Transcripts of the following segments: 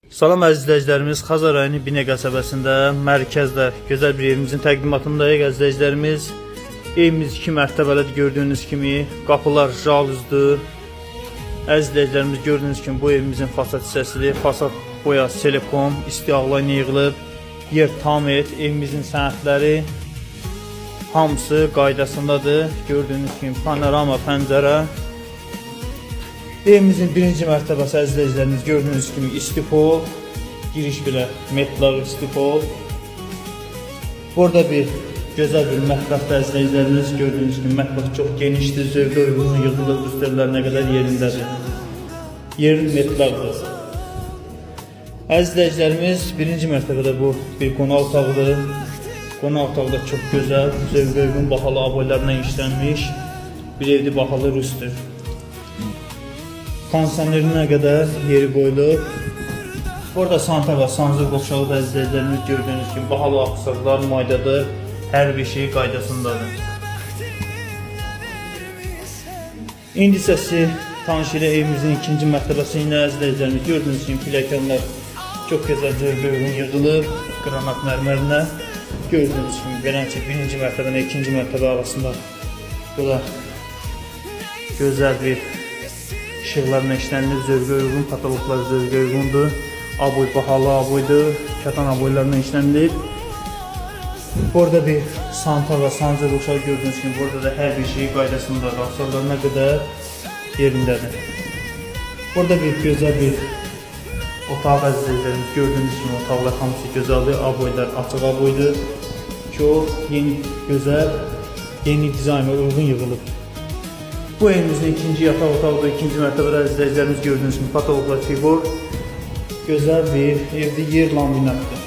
Salam əziz izləyicilərimiz, Xəzər rayonu Binə qəsəbəsində, mərkəzdə gözəl bir evimizin təqdimatındayıq. Əziz izləyicilərimiz, evimiz 2 mərtəbəlidir, gördüyünüz kimi qapılar jaluzdur. Əziz izləyicilərimiz, gördüyünüz kimi bu evimizin fasad hissəsidir. Fasad boyası silikon, istiaqlayla yığılıb, yer tamir, evimizin sənədləri hamısı qaydasındadır. Gördüyünüz kimi panorama pəncərə. Evimizin birinci mərtəbəsi əziz izləyicilərimiz, gördüyünüz kimi istipol, giriş belə metlar istipol. Burada bir gözəl bir mətbəxdə əziz izləyicilərimiz, gördüyünüz kimi mətbəx çox genişdir, zövqə uyğun yığılır, üstlərlərinə qədər yerindədir. Yer metlardır. Əziz izləyicilərimiz, birinci mərtəbədə bu bir qonaq otağıdır. Qonaq otağı da çox gözəl, zövqə uyğun bahalı aboylarla işlənmiş bir evdir, bahalı rüstür. Kondisionerinə qədər yeri qoyulub. Burada santa və sancaq qovşağı da izləyicilərimiz gördüyünüz kimi bahalı axsaqlar maydadır. Hər bir şey qaydasındadır. İndi isə sizi tanış elə evimizin ikinci mərtəbəsi ilə izləyicilərimiz gördüyünüz kimi pilləkənlər çox gözəl zövqə uyğun yığılıb qranat mərmərinə. Gördüyünüz kimi beləncə birinci mərtəbə ilə ikinci mərtəbə arasında burada gözəl bir işıqlarla işlənilib, zövqə uyğun, kataloglar zövqə uyğundur. Aboy bahalı aboydur, katan aboylarla işlənilib. Burada bir santa və sancaq qovşağı gördüyünüz kimi burada da hər bir şey qaydasındadır, axsaqlarına qədər yerindədir. Burada bir gözəl bir otaq əziz izləyicilərimiz, gördüyünüz kimi otaqlar hamısı gözəldir, aboylar açıq aboydur. Çox yeni, gözəl, yeni dizayna uyğun yığılıb. Bu evimizin ikinci yataq otağıdır, ikinci mərtəbədə izləyicilərimiz gördüyünüz kimi patologlar figür, gözəl bir evdə yer laminatdır.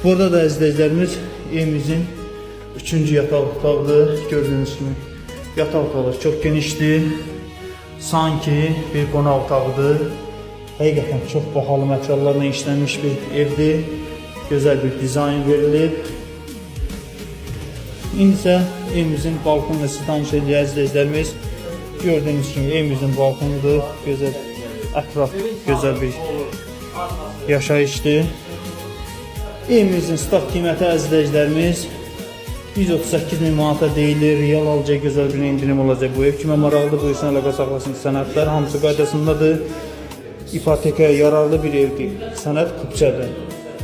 Burada da izləyicilərimiz evimizin üçüncü yataq otağıdır, gördüyünüz kimi yataq otaqlar çox genişdir, sanki bir qonaq otağıdır. Həqiqətən çox bahalı materiallarla işlənmiş bir evdir, gözəl bir dizayn verilib. İndi isə evimizin balkonuna sizi tanış edəcək izləyicilərimiz. Gördüyünüz kimi evimizin balkonudur, gözəl ətraf, gözəl bir yaşayışdır. Evimizin start qiyməti izləyicilərimiz 138.000 manata deyilir, real alacaq gözəl bir indirim olacaq bu ev. Kimə maraqlıdır, bu işlə əlaqə saxlasın, sənədlər hamısı qaydasındadır. İpotekaya yararlı bir evdir, sənəd kupçədir.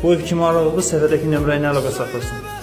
Bu ev kimə maraqlıdır, səfədəki nömrə ilə əlaqə saxlasın.